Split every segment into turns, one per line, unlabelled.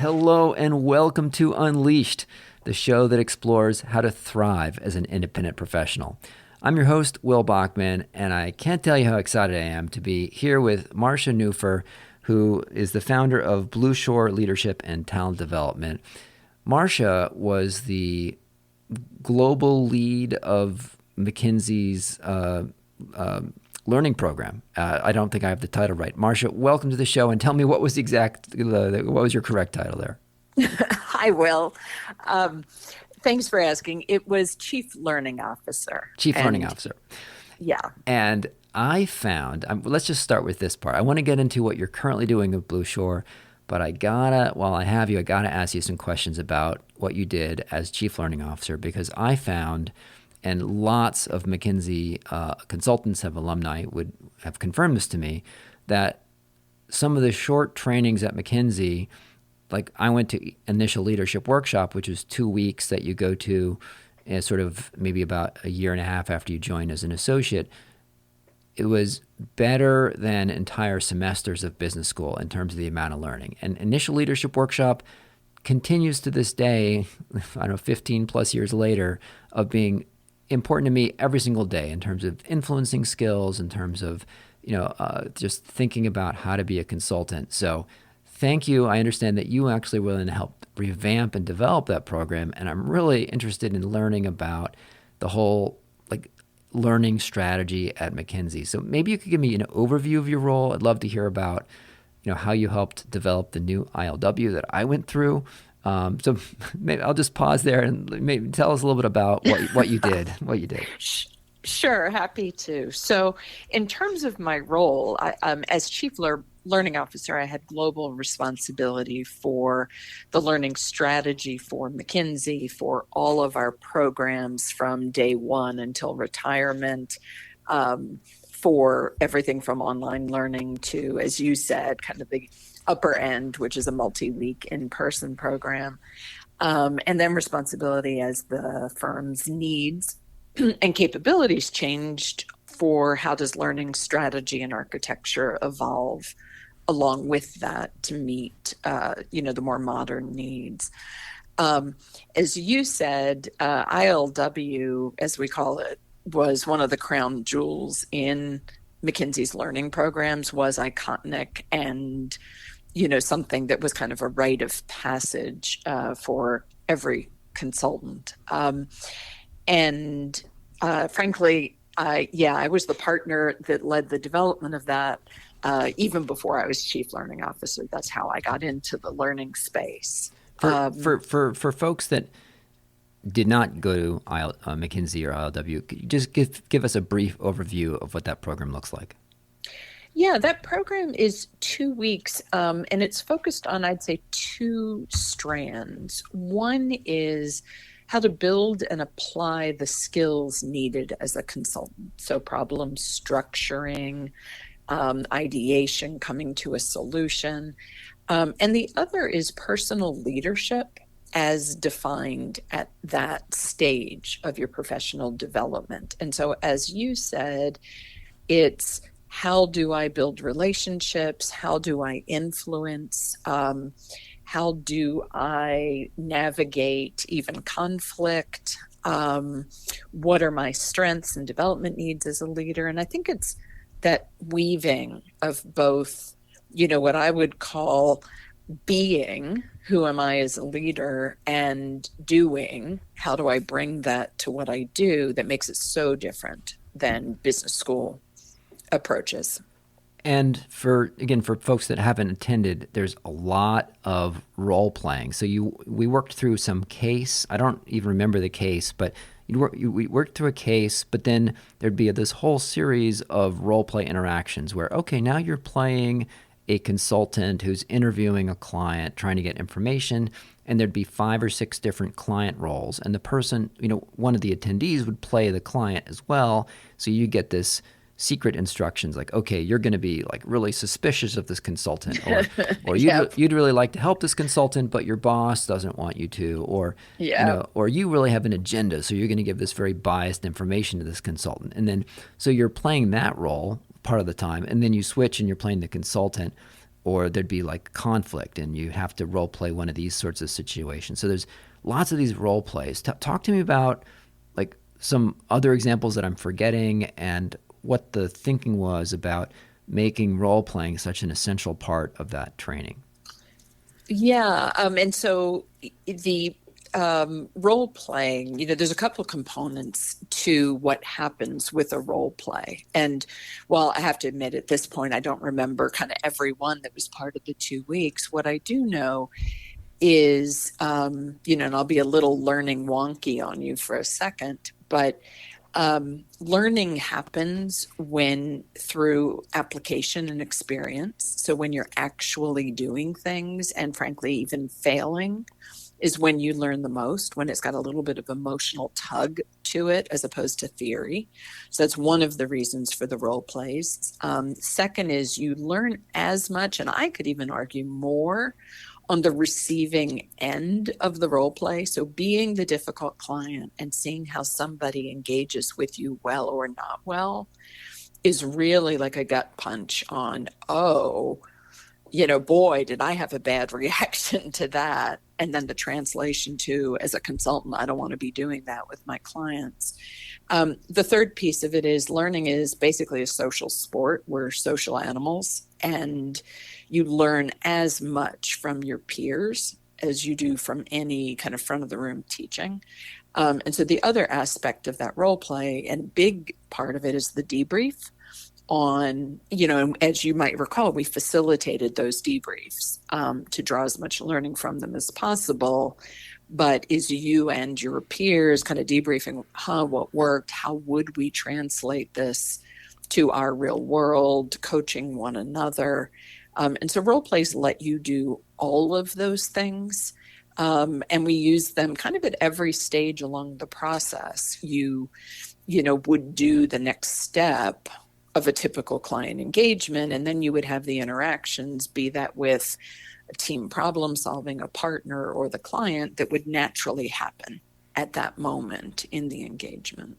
Hello and welcome to Unleashed, the show that explores how to thrive as an independent professional. I'm your host, Will Bachman, and I can't tell you how excited I am to be here with Marcia Neufer, who is the founder of Blue Shore Leadership and Talent Development. Marcia was the global lead of McKinsey's learning program. I don't think I have the title right. Marcia, welcome to the show, and tell me what was what was your correct title there?
Hi, Will. Thanks for asking. It was Chief Learning Officer.
Chief Learning Officer.
Yeah.
And I found, let's just start with this part. I want to get into what you're currently doing with Blue Shore, but while I have you, I gotta ask you some questions about what you did as Chief Learning Officer, because I found, and lots of McKinsey consultants alumni would have confirmed this to me, that some of the short trainings at McKinsey, like I went to Initial Leadership Workshop, which was 2 weeks that you go to sort of maybe about a year and a half after you join as an associate. It was better than entire semesters of business school in terms of the amount of learning. And Initial Leadership Workshop continues to this day, I don't know, 15 plus years later, of being important to me every single day in terms of influencing skills, in terms of, just thinking about how to be a consultant. So thank you. I understand that you actually were willing to help revamp and develop that program. And I'm really interested in learning about the whole learning strategy at McKinsey. So maybe you could give me an overview of your role. I'd love to hear about, how you helped develop the new ILW that I went through. So maybe I'll just pause there and maybe tell us a little bit about what you did.
Sure, happy to. So in terms of my role, as Chief Learning Officer, I had global responsibility for the learning strategy for McKinsey, for all of our programs from day one until retirement, for everything from online learning to, as you said, kind of the upper end, which is a multi-week in-person program, and then responsibility as the firm's needs and capabilities changed for how does learning strategy and architecture evolve along with that to meet, the more modern needs. As you said, ILW, as we call it, was one of the crown jewels in McKinsey's learning programs, was iconic and, something that was kind of a rite of passage for every consultant. Frankly, I was the partner that led the development of that even before I was Chief Learning Officer. That's how I got into the learning space.
For folks that did not go to McKinsey or ILW, could you just give us a brief overview of what that program looks like?
Yeah, that program is 2 weeks, and it's focused on, I'd say, two strands. One is how to build and apply the skills needed as a consultant. So problem structuring, ideation, coming to a solution. And the other is personal leadership as defined at that stage of your professional development. And so, as you said, it's how do I build relationships? How do I influence? How do I navigate even conflict? What are my strengths and development needs as a leader? And I think it's that weaving of both, what I would call being, who am I as a leader, and doing, how do I bring that to what I do, that makes it so different than business school approaches.
And for folks that haven't attended, there's a lot of role playing. So we worked through some case. I don't even remember the case, but we worked through a case, but then there'd be this whole series of role play interactions where, okay, now you're playing a consultant who's interviewing a client, trying to get information, and there'd be 5 or 6 different client roles. And the person, one of the attendees would play the client as well. So you get this secret instructions like, okay, you're going to be really suspicious of this consultant, or
Yep.
you'd really like to help this consultant, but your boss doesn't want you to, or or you really have an agenda, so you're going to give this very biased information to this consultant. And then so you're playing that role part of the time, and then you switch and you're playing the consultant. or there'd be like conflict and you have to role play one of these sorts of situations. So there's lots of these role plays. Talk to me about like some other examples that I'm forgetting and what the thinking was about making role playing such an essential part of that training.
Yeah, and so the role playing, there's a couple of components to what happens with a role play. And while I have to admit at this point, I don't remember kind of every one that was part of the 2 weeks, what I do know is, and I'll be a little learning wonky on you for a second, but learning happens when through application and experience. So when you're actually doing things and frankly, even failing is when you learn the most, when it's got a little bit of emotional tug to it as opposed to theory. So that's one of the reasons for the role plays. Second is you learn as much, and I could even argue more on the receiving end of the role play. So being the difficult client and seeing how somebody engages with you well or not well is really like a gut punch on, oh, boy, did I have a bad reaction to that. And then the translation to, as a consultant, I don't want to be doing that with my clients. The third piece of it is learning is basically a social sport. We're social animals, and you learn as much from your peers as you do from any kind of front of the room teaching. And so the other aspect of that role play, and a big part of it, is the debrief on, as you might recall, we facilitated those debriefs to draw as much learning from them as possible. But is you and your peers kind of debriefing, what worked? How would we translate this to our real world, coaching one another? And so role plays let you do all of those things. And we use them kind of at every stage along the process. You would do the next step of a typical client engagement, and then you would have the interactions, be that with a team problem solving, a partner, or the client, that would naturally happen at that moment in the engagement.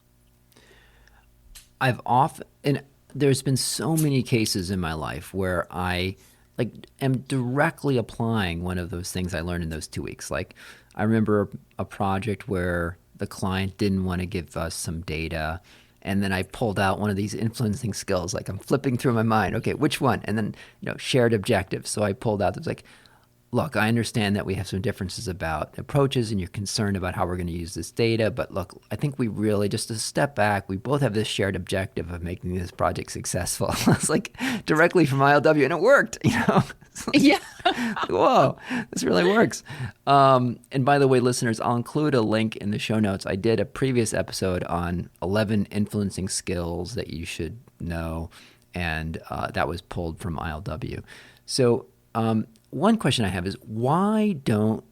And there's been so many cases in my life where I like am directly applying one of those things I learned in those 2 weeks. Like I remember a project where the client didn't want to give us some data, and then I pulled out one of these influencing skills. Like I'm flipping through my mind, okay, which one? And then shared objectives. So I pulled out. It was like, look, I understand that we have some differences about approaches and you're concerned about how we're going to use this data. But look, I think we really, just to step back, we both have this shared objective of making this project successful. It's like directly from ILW, and it worked, Like,
Yeah.
whoa, this really works. And by the way, listeners, I'll include a link in the show notes. I did a previous episode on 11 influencing skills that you should know, and that was pulled from ILW. So one question I have is, why don't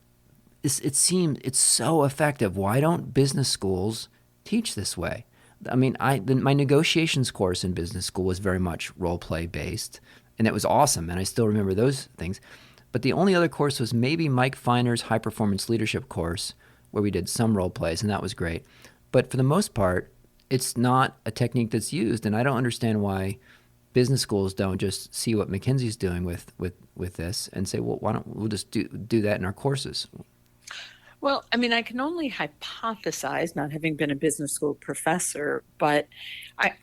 it seems it's so effective? Why don't business schools teach this way? I mean, my negotiations course in business school was very much role play based, and it was awesome, and I still remember those things. But the only other course was maybe Mike Finer's high performance leadership course, where we did some role plays, and that was great. But for the most part, it's not a technique that's used, and I don't understand why business schools don't just see what McKinsey's doing with this and say, well, why don't we'll just do that in our courses?
Well, I mean, I can only hypothesize, not having been a business school professor, but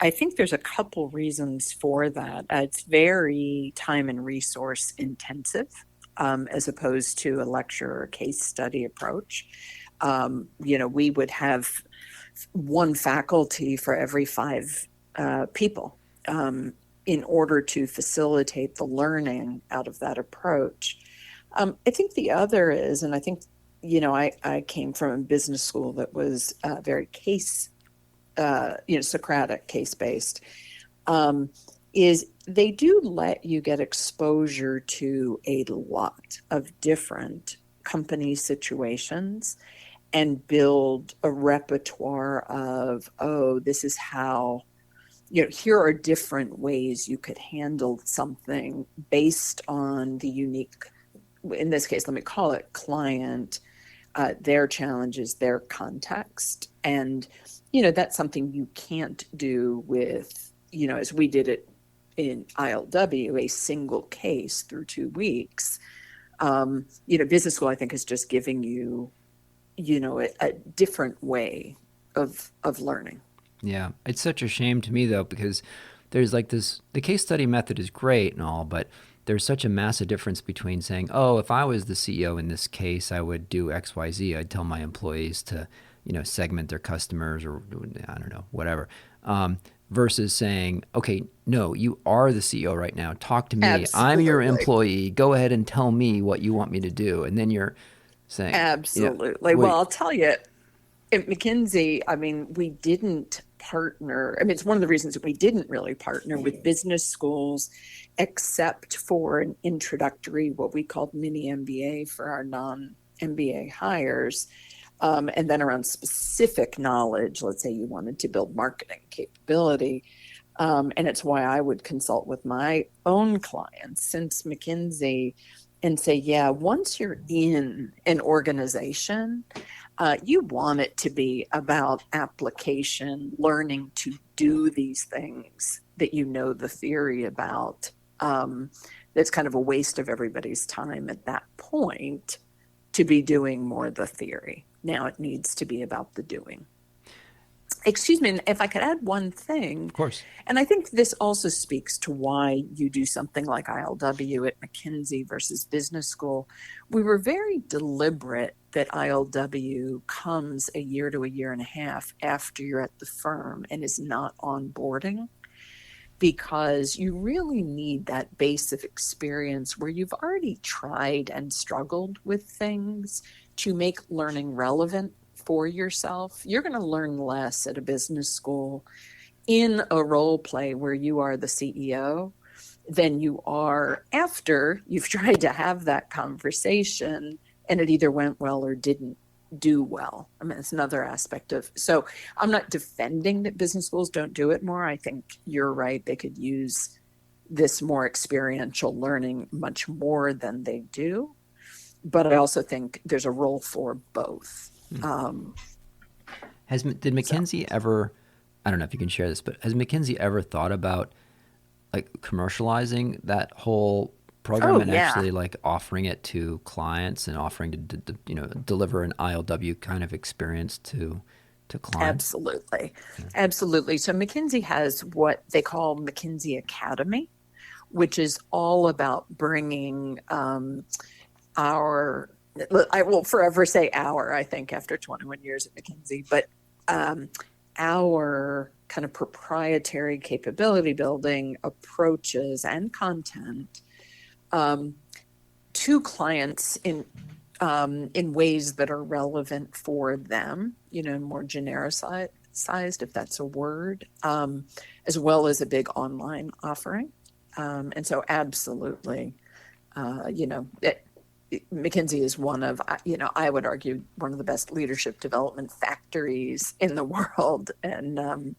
I think there's a couple reasons for that. It's very time and resource intensive, as opposed to a lecture or case study approach. We would have one faculty for every five people in order to facilitate the learning out of that approach. I think the other is, and I think I came from a business school that was very Socratic, case-based, is they do let you get exposure to a lot of different company situations and build a repertoire of, oh, this is how, here are different ways you could handle something based on the unique, in this case, let me call it client, their challenges, their context. And, that's something you can't do with, as we did it in ILW, a single case through 2 weeks. Business school, I think, is just giving you, a different way of learning.
Yeah, it's such a shame to me though, because there's like this, the case study method is great and all, but there's such a massive difference between saying, oh, if I was the CEO in this case, I would do XYZ. I'd tell my employees to, segment their customers, or I don't know, whatever. Versus saying, okay, no, you are the CEO right now. Talk to me. I'm your
Absolutely.
employee. Go ahead and tell me what you want me to do. And then you're saying,
Absolutely. Well,
wait,
I'll tell you, at McKinsey, I mean, we didn't partner. I mean, it's one of the reasons that we didn't really partner with business schools, except for an introductory, what we called mini MBA for our non MBA hires. And then around specific knowledge, let's say you wanted to build marketing capability. And it's why I would consult with my own clients since McKinsey and say, yeah, once you're in an organization, you want it to be about application, learning to do these things that you know the theory about. That's kind of a waste of everybody's time at that point to be doing more the theory. Now it needs to be about the doing. Excuse me, if I could add one thing,
of course.
and I think this also speaks to why you do something like ILW at McKinsey versus business school. We were very deliberate that ILW comes a year to a year and a half after you're at the firm and is not onboarding, because you really need that base of experience where you've already tried and struggled with things to make learning relevant for yourself. You're going to learn less at a business school in a role play where you are the CEO than you are after you've tried to have that conversation and it either went well or didn't do well. I mean, it's another aspect of, so I'm not defending that business schools don't do it more. I think you're right. They could use this more experiential learning much more than they do. But I also think there's a role for both.
Did McKinsey ever, I don't know if you can share this, but has McKinsey ever thought about like commercializing that whole program and actually like offering it to clients and offering to deliver an ILW kind of experience to clients?
Absolutely. Absolutely. So McKinsey has what they call McKinsey Academy, which is all about bringing I will forever say our, I think, after 21 years at McKinsey, but our kind of proprietary capability building approaches and content to clients in ways that are relevant for them, more genericized, if that's a word, as well as a big online offering. And so absolutely, McKinsey is one of, I would argue, one of the best leadership development factories in the world. And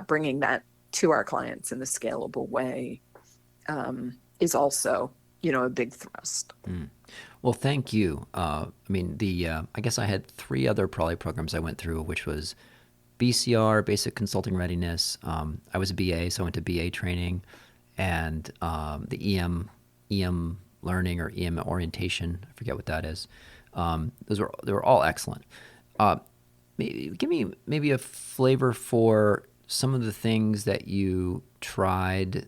bringing that to our clients in a scalable way is also, a big thrust.
Well, thank you. I guess I had 3 other probably programs I went through, which was BCR, Basic Consulting Readiness. I was a BA, so I went to BA training, and the EM learning or EM orientation. I forget what that is. They were all excellent. Give me maybe a flavor for some of the things that you tried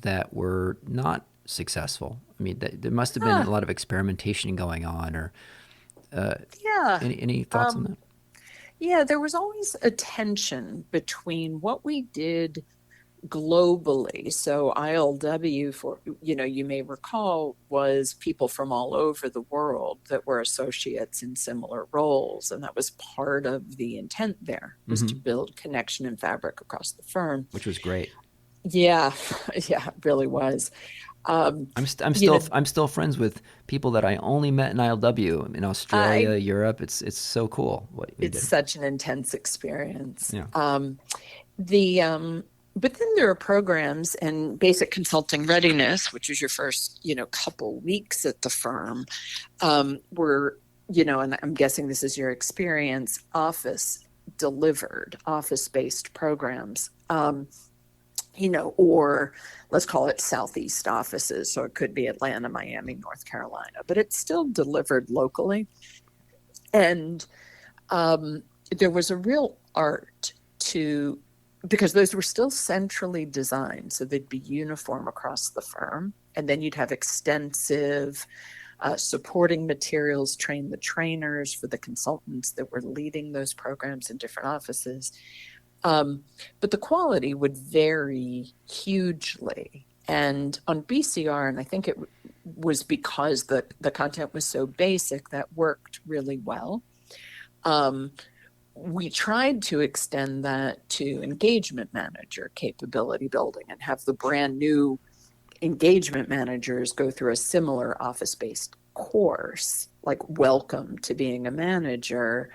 that were not successful. I mean, there must have been a lot of experimentation going on, or any thoughts on that?
Yeah, there was always a tension between what we did globally. So ILW, for you may recall, was people from all over the world that were associates in similar roles, and that was part of the intent there, was to build connection and fabric across the firm,
which was great.
Yeah, it really was.
I'm still friends with people that I only met in ILW in Australia, Europe. It's so cool what you did.
It's such an intense experience.
Yeah.
But then there are programs and basic consulting readiness, which is your first, couple weeks at the firm, were, and I'm guessing this is your experience, office-based programs, or let's call it Southeast offices. So it could be Atlanta, Miami, North Carolina, but it's still delivered locally. And there was a real art to, because those were still centrally designed, so they'd be uniform across the firm. And then you'd have extensive supporting materials, train the trainers for the consultants that were leading those programs in different offices. But the quality would vary hugely. And on BCR, and I think it was because the content was so basic, that worked really well. We tried to extend that to engagement manager capability building and have the brand new engagement managers go through a similar office-based course, like welcome to being a manager.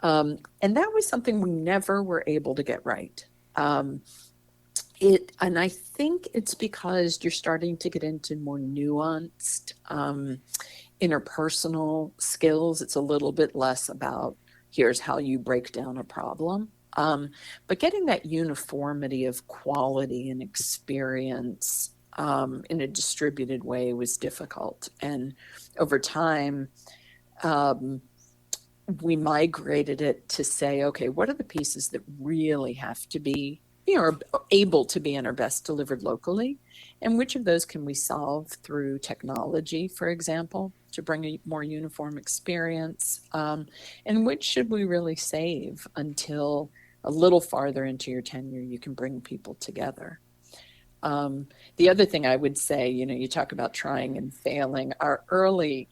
And that was something we never were able to get right. And I think it's because you're starting to get into more nuanced interpersonal skills. It's a little bit less about here's how you break down a problem. But getting that uniformity of quality and experience in a distributed way was difficult. And over time, we migrated it to say, okay, what are the pieces that really have to be, are able to be and are best delivered locally? And which of those can we solve through technology, for example, to bring a more uniform experience? And which should we really save until a little farther into your tenure, you can bring people together? The other thing I would say, you talk about trying and failing. Our early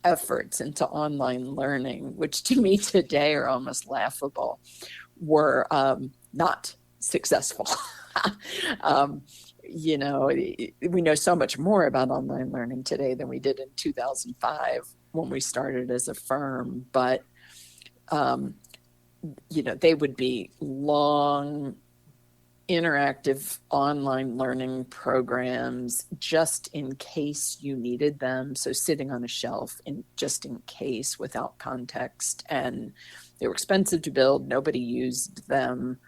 efforts into online learning, which to me today are almost laughable, were not successful. We know so much more about online learning today than we did in 2005 when we started as a firm, but they would be long interactive online learning programs just in case you needed them. So sitting on a shelf just in case, without context. And they were expensive to build. Nobody used them.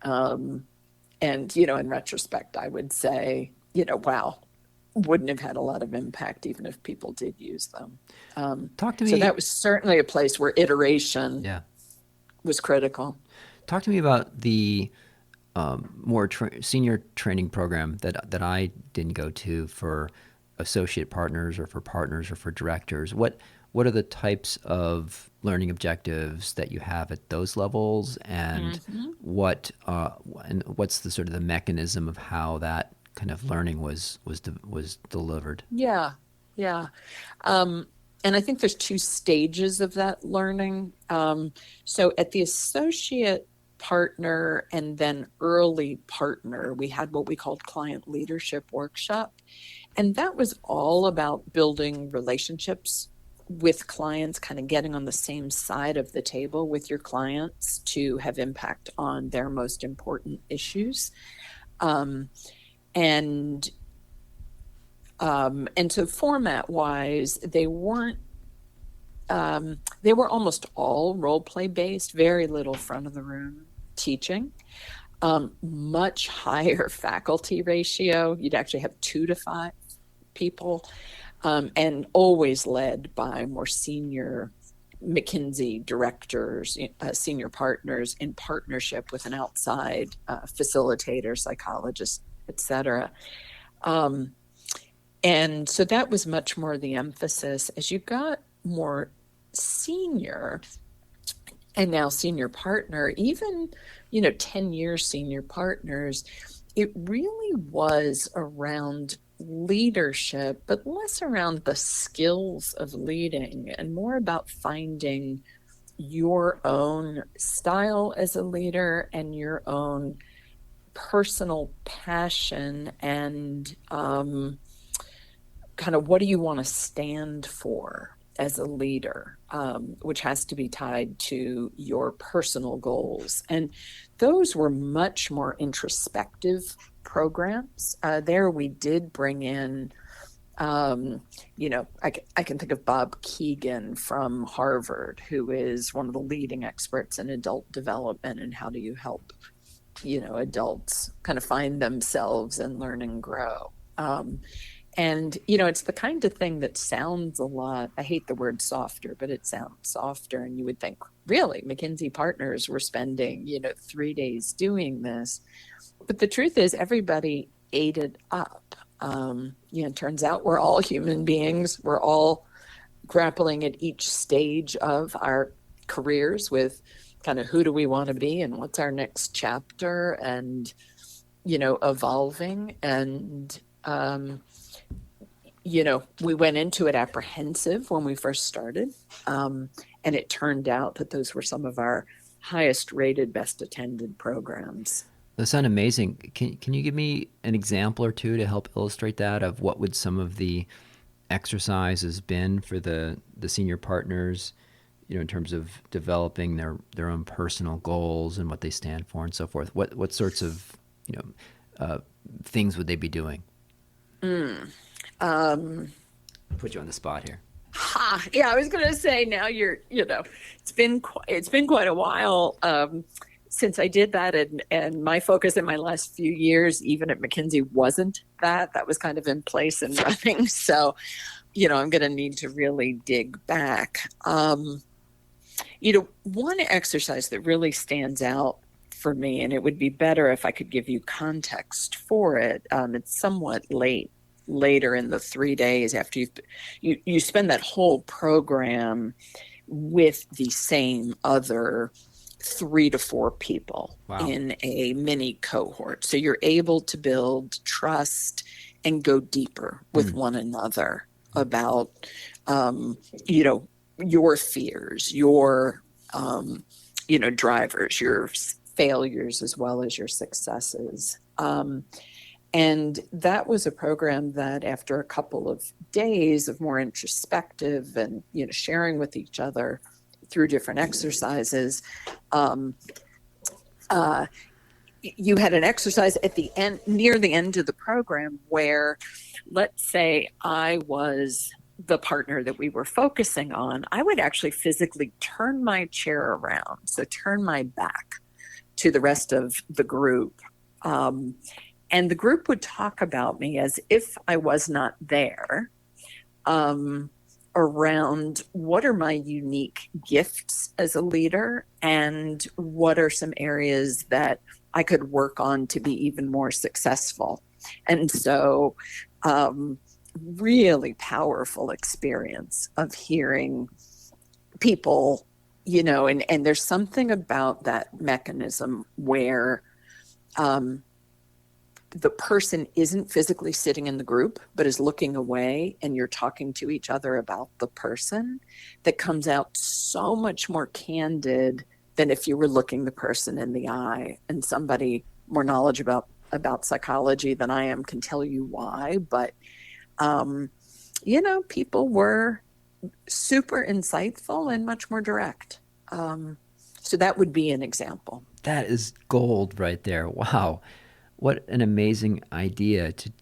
And, in retrospect, I would say, wow, wouldn't have had a lot of impact even if people did use them.
Talk to me.
So that was certainly a place where iteration
Yeah.
was critical.
Talk to me about the more senior training program that I didn't go to for associate partners or for partners or for directors. What are the types of learning objectives that you have at those levels, and what's the sort of the mechanism of how that kind of learning was delivered?
Yeah. And I think there's two stages of that learning. So at the associate partner and then early partner, we had what we called client leadership workshop. And that was all about building relationships with clients, kind of getting on the same side of the table with your clients to have impact on their most important issues. And so format wise, they were almost all role play based, very little front of the room teaching, much higher faculty ratio. You'd actually have 2 to 5 people, and always led by more senior McKinsey directors, senior partners in partnership with an outside facilitator, psychologist, etc. And so that was much more the emphasis. As you got more senior and now senior partner, even, 10-year senior partners, it really was around leadership, but less around the skills of leading and more about finding your own style as a leader and your own personal passion and kind of what do you want to stand for as a leader, which has to be tied to your personal goals. And those were much more introspective programs. There we did bring in, I can think of Bob Keegan from Harvard, who is one of the leading experts in adult development and how do you help adults kind of find themselves and learn and grow. And, it's the kind of thing that sounds a lot, I hate the word softer, but it sounds softer. And you would think, really, McKinsey partners were spending, 3 days doing this. But the truth is, everybody ate it up. It turns out we're all human beings. We're all grappling at each stage of our careers with kind of who do we want to be and what's our next chapter, and, evolving. And, we went into it apprehensive when we first started. And it turned out that those were some of our highest rated, best attended programs.
Those sound amazing. Can you give me an example or two to help illustrate that, of what would some of the exercises been for the senior partners, in terms of developing their own personal goals and what they stand for and so forth? What sorts of, things would they be doing? Put you on the spot here.
Yeah, I was going to say, now it's been quite a while since I did that, and my focus in my last few years, even at McKinsey, wasn't that was kind of in place and running. So, I'm going to need to really dig back. One exercise that really stands out for me, and it would be better if I could give you context for it. It's somewhat later in the 3 days after you spend that whole program with the same other 3 to 4 people. Wow. In a mini cohort. So you're able to build trust and go deeper with one another about, your fears, your, drivers, your failures, as well as your successes. And that was a program that, after a couple of days of more introspective and, sharing with each other through different exercises, you had an exercise at the end, near the end of the program, where, let's say I was the partner that we were focusing on, I would actually physically turn my chair around, so turn my back to the rest of the group. And the group would talk about me as if I was not there, around what are my unique gifts as a leader, and what are some areas that I could work on to be even more successful. And so, really powerful experience of hearing people, and there's something about that mechanism where, the person isn't physically sitting in the group, but is looking away, and you're talking to each other about the person, that comes out so much more candid than if you were looking the person in the eye. And somebody more knowledgeable about psychology than I am can tell you why. But, people were super insightful and much more direct. So that would be an example.
That is gold right there. Wow. What an amazing idea, to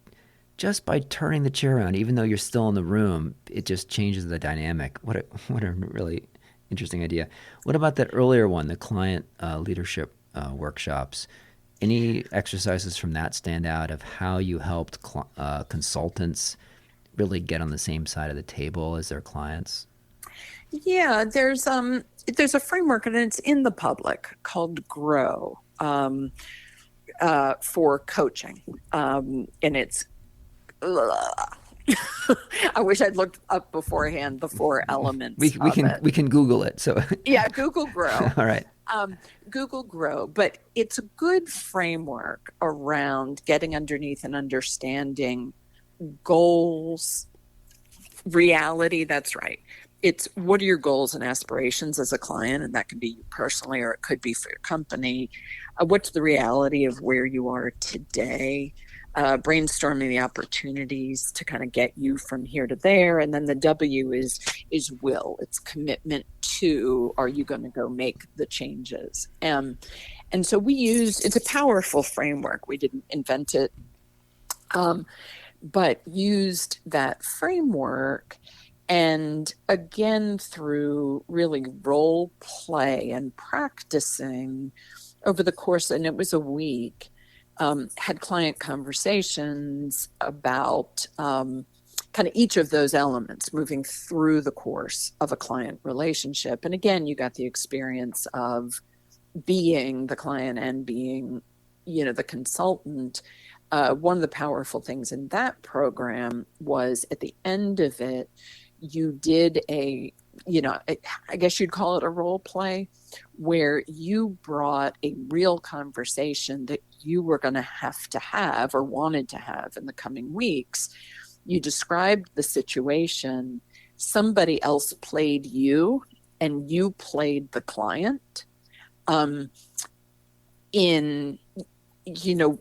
just by turning the chair around, even though you're still in the room, it just changes the dynamic. What a really interesting idea. What about that earlier one, the client leadership workshops? Any exercises from that stand out, of how you helped consultants really get on the same side of the table as their clients?
Yeah, there's a framework, and it's in the public, called GROW. For coaching. And it's, I wish I'd looked up beforehand the 4 elements.
We can Google it. So
yeah, Google GROW.
All right.
Google GROW, but it's a good framework around getting underneath and understanding goals, reality. That's right. It's, what are your goals and aspirations as a client? And that can be you personally, or it could be for your company. What's the reality of where you are today? Brainstorming the opportunities to kind of get you from here to there. And then the W is will. It's commitment to, are you going to go make the changes? And so it's a powerful framework. We didn't invent it, but used that framework. And again, through really role play and practicing, over the course, and it was a week, had client conversations about kind of each of those elements moving through the course of a client relationship. And again, you got the experience of being the client and being, the consultant. One of the powerful things in that program was at the end of it, you did I guess you'd call it a role play, where you brought a real conversation that you were going to have or wanted to have in the coming weeks. You described the situation, somebody else played you, and you played the client, in, you know,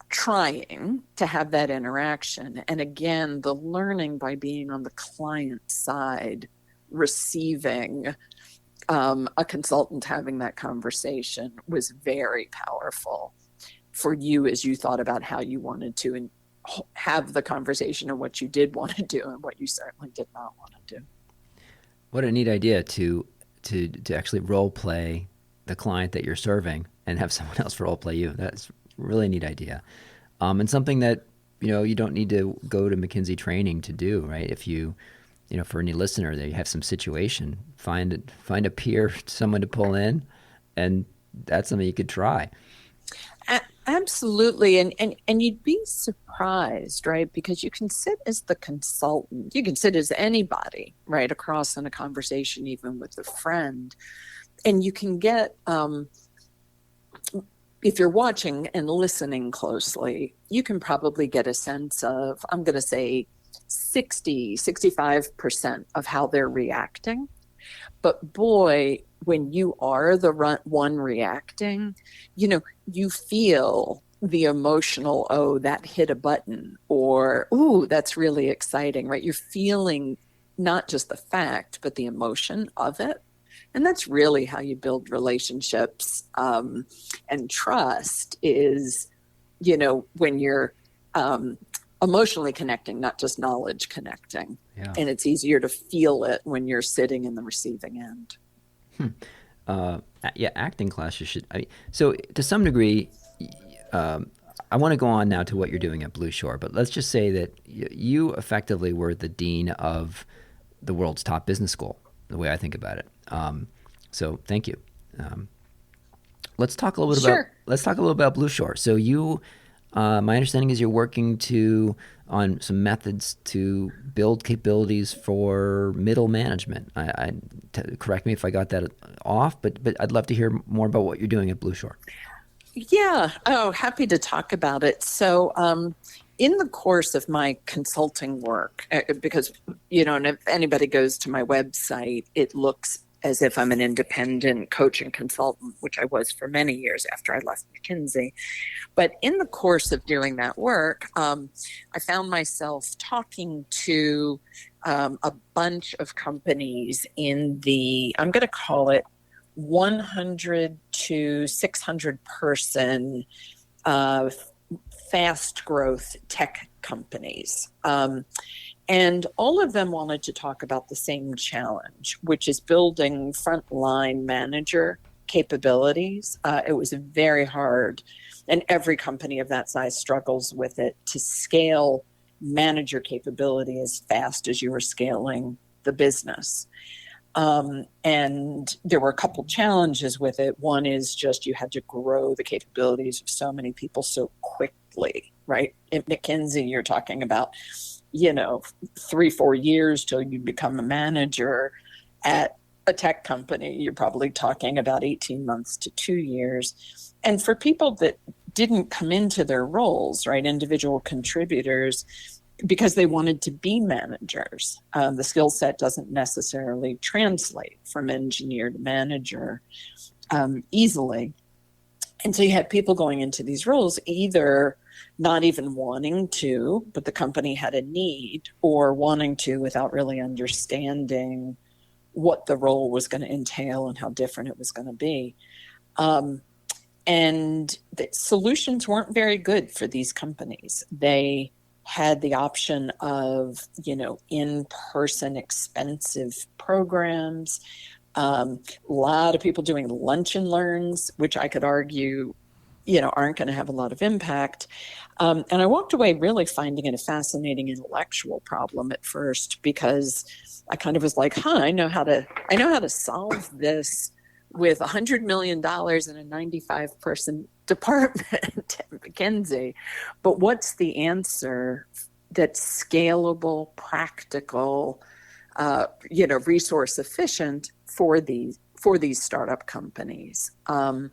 trying to have that interaction. And again, the learning by being on the client side, receiving a consultant having that conversation was very powerful for you as you thought about how you wanted to have the conversation and what you did want to do and what you certainly did not want to do.
What a neat idea to actually role play the client that you're serving and have someone else role play you. That's a really neat idea, and something that you don't need to go to McKinsey training to do, right? If for any listener, that you have some situation, find a peer, someone to pull in, and that's something you could try.
Absolutely. And you'd be surprised, right? Because you can sit as the consultant, you can sit as anybody, right, across in a conversation, even with a friend. And you can get, if you're watching and listening closely, you can probably get a sense of, I'm going to say 65% of how they're reacting. But boy, when you are the one reacting, you feel the emotional, oh, that hit a button, or, ooh, that's really exciting, right? You're feeling not just the fact, but the emotion of it. And that's really how you build relationships, and trust is, when you're emotionally connecting, not just knowledge connecting.
Yeah.
And it's easier to feel it when you're sitting in the receiving end.
Yeah, acting classes should. So to some degree, I want to go on now to what you're doing at Blue Shore, but let's just say that you effectively were the dean of the world's top business school, the way I think about it. So thank you. Let's talk a little bit
Sure.
about Blue Shore. So my understanding is you're working on some methods to build capabilities for middle management. Correct me if I got that off, but I'd love to hear more about what you're doing at Blue Shore.
Yeah. Oh, happy to talk about it. So, in the course of my consulting work, because, and if anybody goes to my website, it looks as if I'm an independent coach and consultant, which I was for many years after I left McKinsey. But in the course of doing that work, I found myself talking to a bunch of companies in the, I'm going to call it 100 to 600 person fast growth tech companies. And all of them wanted to talk about the same challenge, which is building frontline manager capabilities. It was very hard, and every company of that size struggles with it, to scale manager capability as fast as you were scaling the business. And there were a couple challenges with it. One is just you had to grow the capabilities of so many people so quickly, right? At McKinsey, you're talking about 3-4 years till you become a manager. At a tech company, you're probably talking about 18 months to 2 years. And for people that didn't come into their roles, right, individual contributors, because they wanted to be managers, the skill set doesn't necessarily translate from engineer to manager easily. And so you had people going into these roles either not even wanting to, but the company had a need, or wanting to without really understanding what the role was going to entail and how different it was going to be. And the solutions weren't very good for these companies. They had the option of, in-person expensive programs. A lot of people doing lunch and learns, which I could argue, aren't going to have a lot of impact. And I walked away really finding it a fascinating intellectual problem at first, because I kind of was like, I know how to solve this with $100 million in a 95-person department at McKinsey. But what's the answer that's scalable, practical, resource efficient for these startup companies? And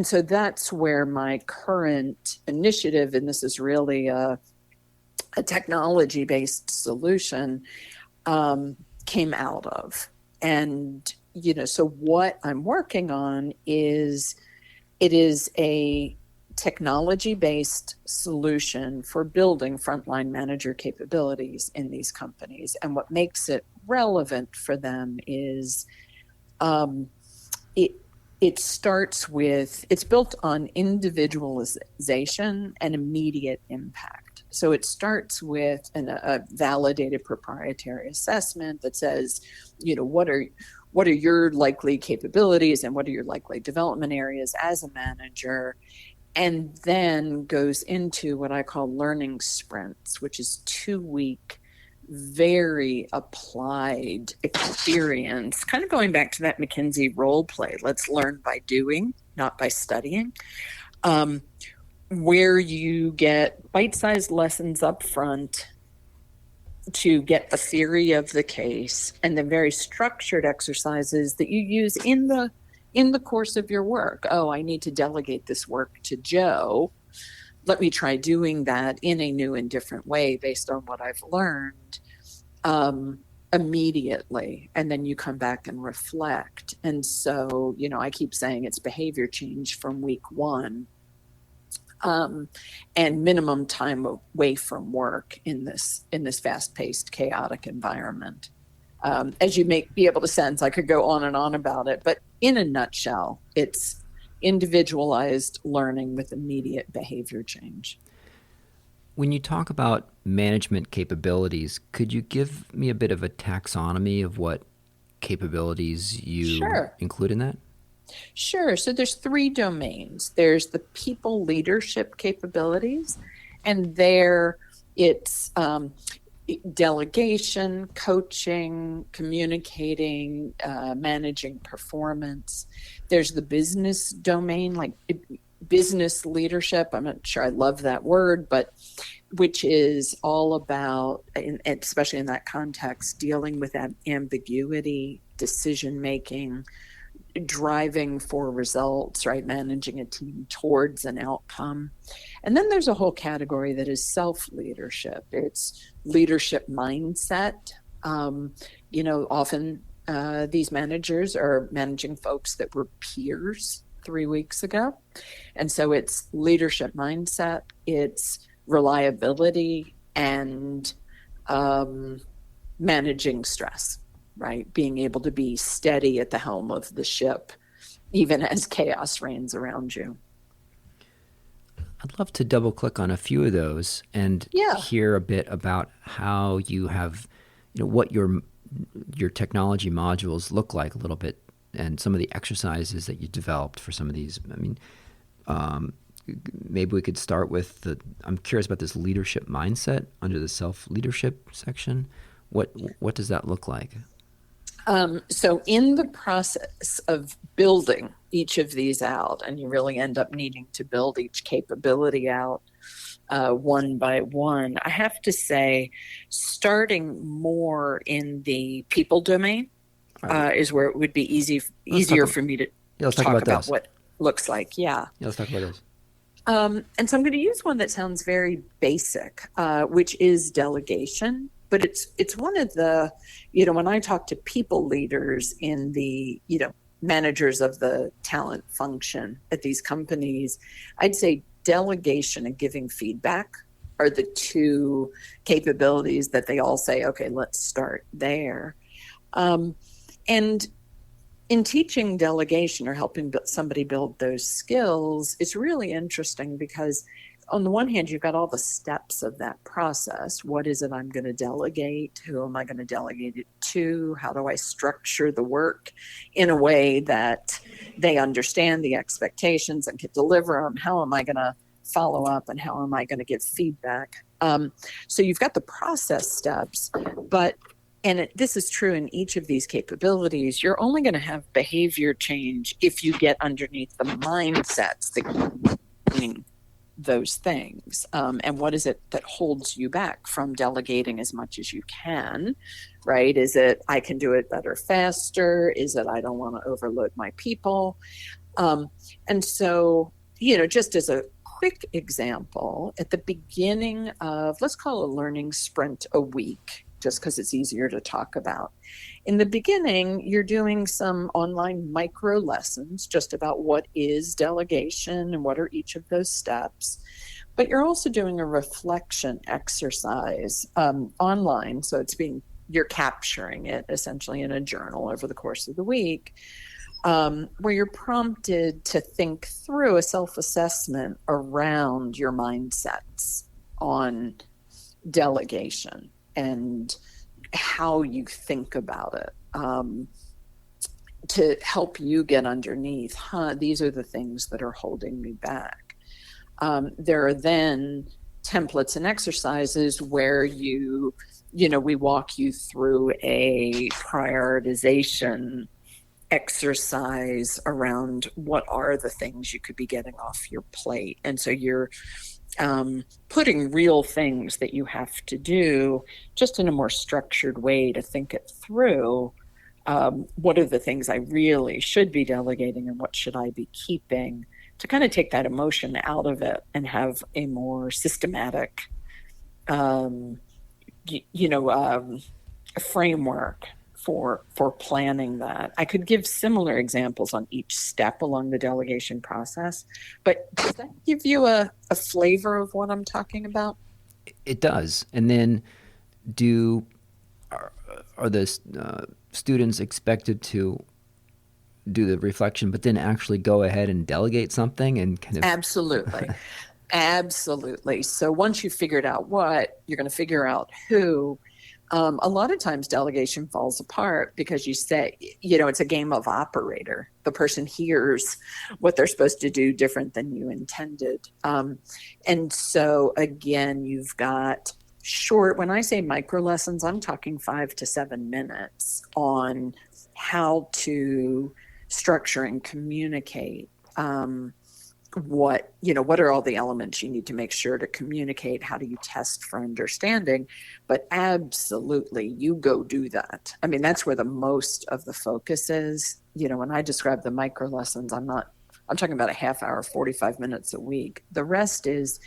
so that's where my current initiative, and this is really a technology-based solution, came out of. And so what I'm working on is a technology-based solution for building frontline manager capabilities in these companies. And what makes it relevant for them is it starts with, it's built on individualization and immediate impact. So it starts with a validated proprietary assessment that says, what are your likely capabilities and what are your likely development areas as a manager, and then goes into what I call learning sprints, which is 2-week, very applied experience, kind of going back to that McKinsey role play. Let's learn by doing, not by studying, where you get bite-sized lessons up front to get a theory of the case, and then very structured exercises that you use in the course of your work. Oh, I need to delegate this work to Joe. Let me try doing that in a new and different way based on what I've learned immediately. And then you come back and reflect. And so, I keep saying it's behavior change from week 1, and minimum time away from work in this fast-paced, chaotic environment. As you may be able to sense, I could go on and on about it, but in a nutshell, it's individualized learning with immediate behavior change.
When you talk about management capabilities, could you give me a bit of a taxonomy of what capabilities you include in that?
Sure. So there's 3 domains. There's the people leadership capabilities, and there it's delegation, coaching, communicating, managing performance. There's the business domain, like business leadership. I'm not sure I love that word, but which is all about, especially in that context, dealing with that ambiguity, decision making, driving for results, right? Managing a team towards an outcome. And then there's a whole category that is self-leadership. It's leadership mindset. Often these managers are managing folks that were peers 3 weeks ago. And so it's leadership mindset, it's reliability, and managing stress. Right? Being able to be steady at the helm of the ship, even as chaos reigns around you.
I'd love to double click on a few of those and hear a bit about how you have, what your technology modules look like a little bit, and some of the exercises that you developed for some of these. I mean, maybe we could start with I'm curious about this leadership mindset under the self-leadership section. What does that look like?
So in the process of building each of these out, and you really end up needing to build each capability out one by one, I have to say, starting more in the people domain is where it would be easier for me to talk about what looks like. Yeah,
let's talk about those.
And so I'm going to use one that sounds very basic, which is delegation. But it's one of the, when I talk to people leaders in the, managers of the talent function at these companies, I'd say delegation and giving feedback are the 2 capabilities that they all say, okay, let's start there. And in teaching delegation or helping somebody build those skills, it's really interesting because on the one hand, you've got all the steps of that process. What is it I'm going to delegate? Who am I going to delegate it to? How do I structure the work in a way that they understand the expectations and can deliver them? How am I going to follow up, and how am I going to give feedback? So you've got the process steps, but this is true in each of these capabilities, you're only going to have behavior change if you get underneath the mindsets that doing those things. And what is it that holds you back from delegating as much as you can, right? Is it I can do it better faster? Is it I don't want to overload my people? And so, just as a quick example, at the beginning of, let's call a learning sprint a week, just because it's easier to talk about. In the beginning, you're doing some online micro lessons just about what is delegation and what are each of those steps. But you're also doing a reflection exercise online. So you're capturing it essentially in a journal over the course of the week, where you're prompted to think through a self-assessment around your mindsets on delegation and how you think about it, to help you get underneath, these are the things that are holding me back. There are then templates and exercises where we walk you through a prioritization exercise around what are the things you could be getting off your plate. And so you're putting real things that you have to do just in a more structured way to think it through. What are the things I really should be delegating and what should I be keeping, to kind of take that emotion out of it and have a more systematic, framework for planning that. I could give similar examples on each step along the delegation process, but does that give you a flavor of what I'm talking about?
It does. And then are the students expected to do the reflection, but then actually go ahead and delegate something and kind of...
Absolutely. Absolutely. So once you've figured out what, you're going to figure out who. A lot of times delegation falls apart because you say, it's a game of operator. The person hears what they're supposed to do different than you intended. And so again, you've got short, when I say micro lessons, I'm talking 5 to 7 minutes on how to structure and communicate, what are all the elements you need to make sure to communicate? How do you test for understanding? But absolutely, you go do that. I mean, that's where the most of the focus is. When I describe the micro lessons, I'm talking about a half hour, 45 minutes a week. The rest is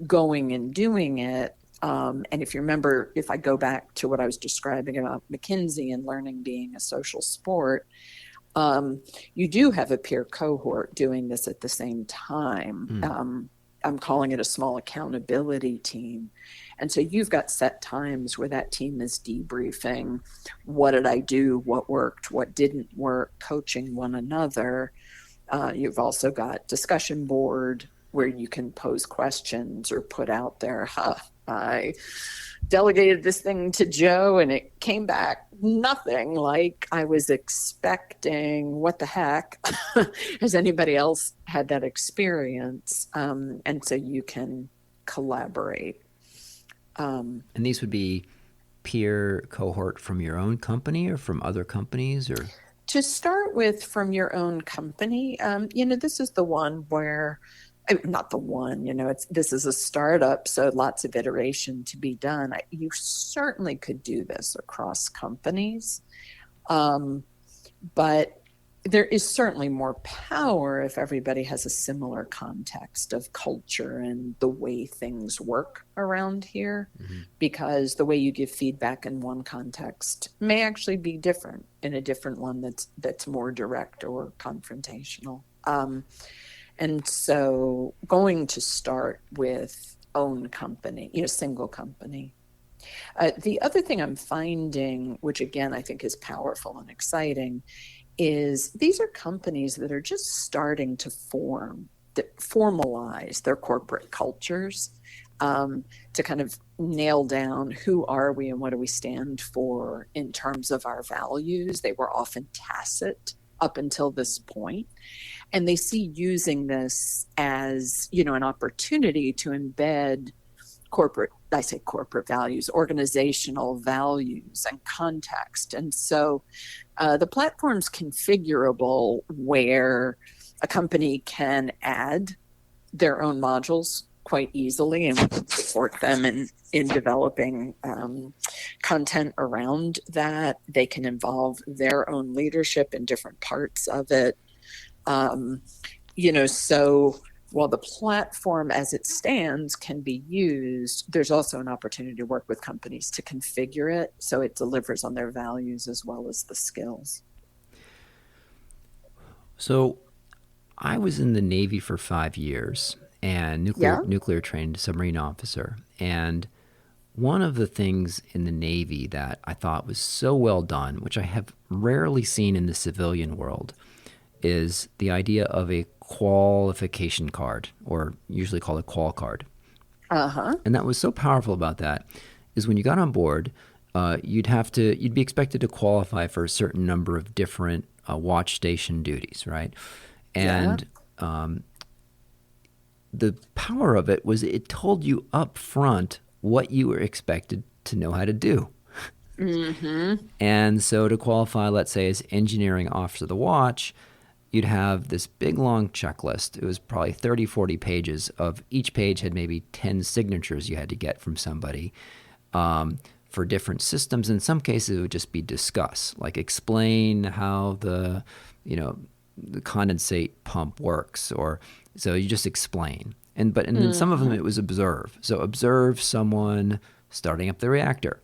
going and doing it. And if you remember, if I go back to what I was describing about McKinsey and learning being a social sport, you do have a peer cohort doing this at the same time. I'm calling it a small accountability team. And so you've got set times where that team is debriefing. What did I do? What worked? What didn't work? Coaching one another. You've also got discussion board where you can pose questions or put out there, I delegated this thing to Joe and it came back nothing like I was expecting. What the heck? Has anybody else had that experience? And so you can collaborate.
And these would be peer cohort from your own company or from other companies, or?
To start with, from your own company, this is the one where, not the one, this is a startup, so lots of iteration to be done. You certainly could do this across companies, but there is certainly more power if everybody has a similar context of culture and the way things work around here, because the way you give feedback in one context may actually be different in a different one that's more direct or confrontational. And so going to start with own company, single company. The other thing I'm finding, which again I think is powerful and exciting, is these are companies that are just starting to form. formalize their corporate cultures, to kind of nail down who are we and what do we stand for in terms of our values. They were often tacit up until this point, and they see using this as, an opportunity to embed corporate values, organizational values and context. And so the platform's configurable where a company can add their own modules quite easily, and we can support them in developing content around that. They can involve their own leadership in different parts of it. So while the platform as it stands can be used, there's also an opportunity to work with companies to configure it so it delivers on their values as well as the skills.
So I was in the Navy for 5 years and nuclear trained submarine officer. And one of the things in the Navy that I thought was so well done, which I have rarely seen in the civilian world, is the idea of a qualification card, or usually called a qual card. And that was so powerful about that is when you got on board, you'd be expected to qualify for a certain number of different watch station duties, right? And the power of it was it told you up front what you were expected to know how to do. And so to qualify, let's say, as engineering officer of the watch, you'd have this big long checklist. It was probably 30, 40 pages of each page had maybe 10 signatures you had to get from somebody for different systems. In some cases, it would just be discuss, like explain how the condensate pump works, or so you just explain. And then some of them it was observe. So observe someone starting up the reactor.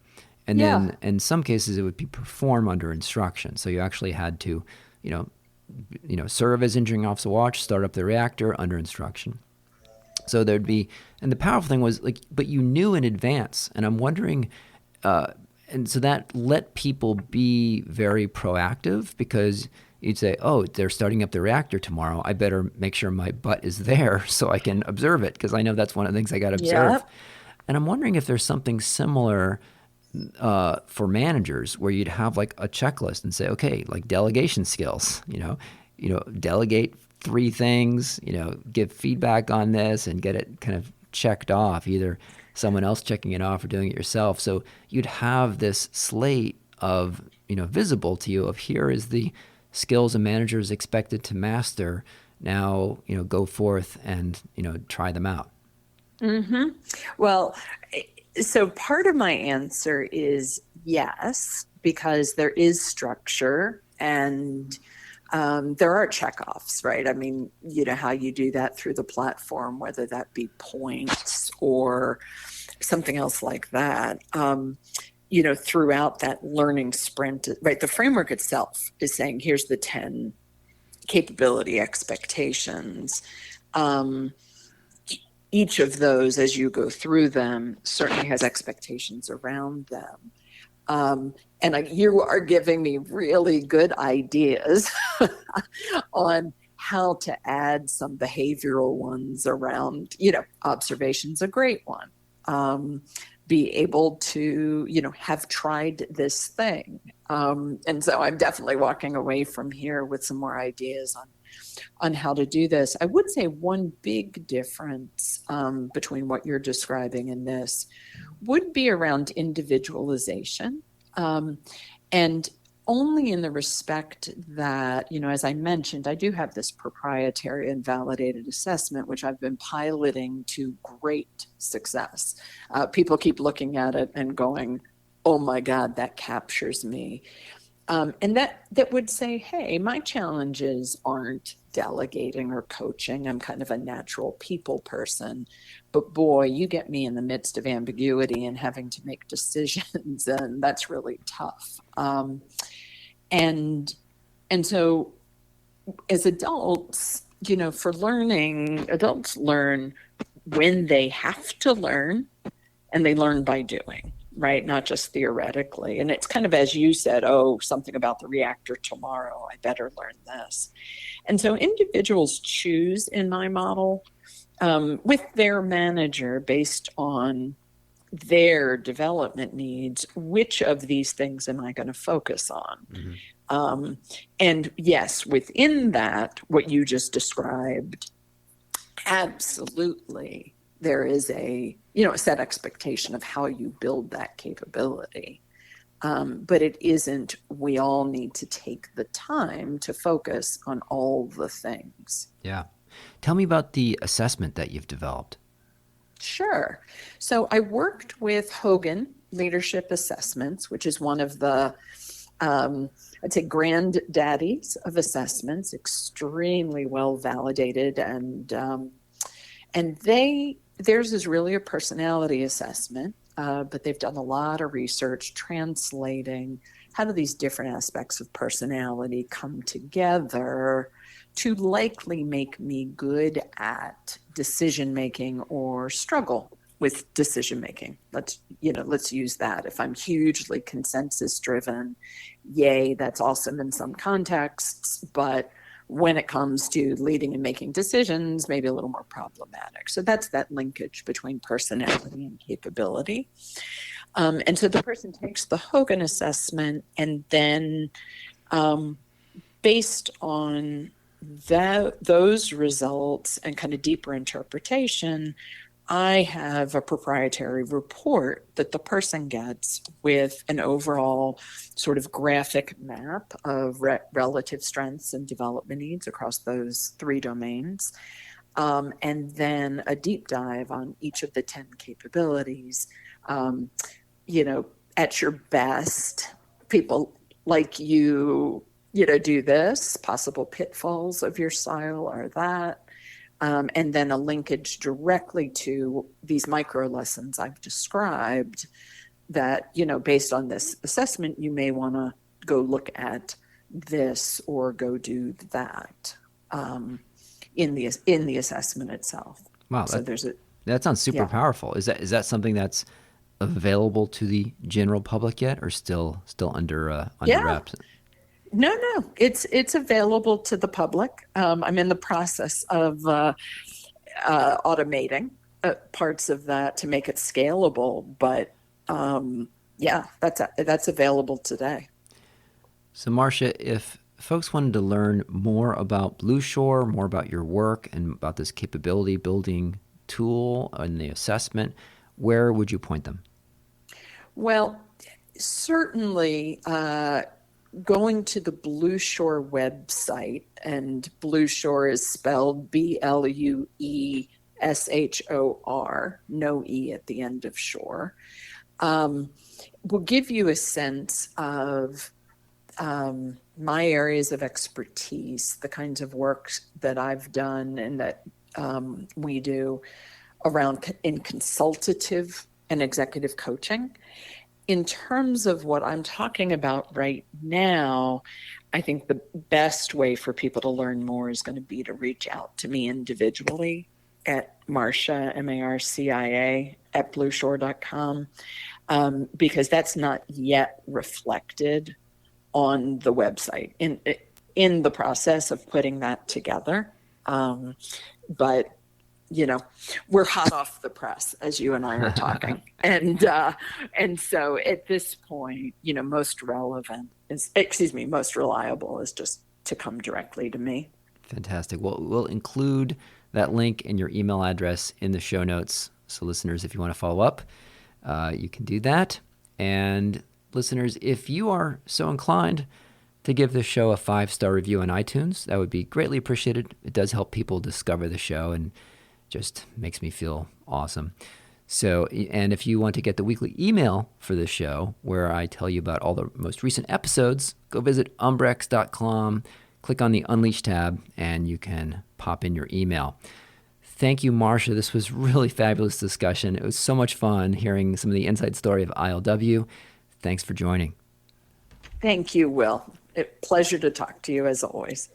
And then in some cases it would be perform under instruction. So you actually had to, serve as engineering officer watch, start up the reactor under instruction. So there'd be, and the powerful thing was but you knew in advance. And I'm wondering, and so that let people be very proactive, because you'd say, oh, they're starting up the reactor tomorrow. I better make sure my butt is there so I can observe it, because I know that's one of the things I got to observe. And I'm wondering if there's something similar for managers where you'd have like a checklist and say, okay, like delegation skills, delegate 3 things, give feedback on this and get it kind of checked off, either someone else checking it off or doing it yourself. So you'd have this slate of, visible to you of here is the skills a manager is expected to master. Now, go forth and, try them out.
Well, so part of my answer is yes, because there is structure and there are checkoffs, right? I mean, how you do that through the platform, whether that be points or something else like that. Throughout that learning sprint, right? The framework itself is saying, here's the 10 capability expectations. Each of those, as you go through them, certainly has expectations around them. And you are giving me really good ideas on how to add some behavioral ones around, observation's a great one. Be able to, have tried this thing. And so I'm definitely walking away from here with some more ideas on how to do this. I would say one big difference between what you're describing and this would be around individualization. And only in the respect that, as I mentioned, I do have this proprietary and validated assessment, which I've been piloting to great success. People keep looking at it and going, oh my God, that captures me. And that would say, hey, my challenges aren't delegating or coaching. I'm kind of a natural people person. But boy, you get me in the midst of ambiguity and having to make decisions, and that's really tough. And so as adults, for learning, adults learn when they have to learn, and they learn by doing. right? Not just theoretically. And it's kind of, as you said, oh, something about the reactor tomorrow, I better learn this. And so individuals choose in my model with their manager based on their development needs, which of these things am I going to focus on?
Mm-hmm.
And yes, within that, what you just described, absolutely, there is a set expectation of how you build that capability. But it isn't, we all need to take the time to focus on all the things.
Yeah. Tell me about the assessment that you've developed.
Sure. So I worked with Hogan Leadership Assessments, which is one of the, I'd say, granddaddies of assessments, extremely well validated, and theirs is really a personality assessment, but they've done a lot of research translating how do these different aspects of personality come together to likely make me good at decision making or struggle with decision making. Let's use that. If I'm hugely consensus driven, yay, that's awesome in some contexts, but when it comes to leading and making decisions, maybe a little more problematic. So that's that linkage between personality and capability. And so the person takes the Hogan assessment, and then based on those results and kind of deeper interpretation, I have a proprietary report that the person gets with an overall sort of graphic map of relative strengths and development needs across those 3 domains, and then a deep dive on each of the 10 capabilities. At your best, people like you do this, possible pitfalls of your style are that. And then a linkage directly to these micro lessons I've described that, based on this assessment, you may want to go look at this or go do that in the assessment itself.
Wow,
so
that sounds super powerful. Is that something that's available to the general public yet, or still under wraps?
No, it's available to the public. I'm in the process of automating parts of that to make it scalable, but that's available today.
So Marcia, if folks wanted to learn more about Blueshore, more about your work, and about this capability building tool and the assessment, where would you point them?
Well, certainly going to the Blueshore website, and Blueshore is spelled Blueshor, no E at the end of shore, will give you a sense of my areas of expertise, the kinds of work that I've done and that we do around in consultative and executive coaching. In terms of what I'm talking about right now, I think the best way for people to learn more is going to be to reach out to me individually at Marcia, Marcia, at blueshore.com, because that's not yet reflected on the website. In the process of putting that together. But we're hot off the press as you and I are talking. And so at this point, most reliable is just to come directly to me.
Fantastic. Well, we'll include that link and your email address in the show notes. So listeners, if you want to follow up, you can do that. And listeners, if you are so inclined to give this show a 5-star review on iTunes, that would be greatly appreciated. It does help people discover the show and just makes me feel awesome. So, and if you want to get the weekly email for the show, where I tell you about all the most recent episodes, go visit umbrex.com, click on the Unleash tab, and you can pop in your email. Thank you, Marcia. This was really fabulous discussion. It was so much fun hearing some of the inside story of ILW. Thanks for joining.
Thank you, Will. Pleasure to talk to you as always.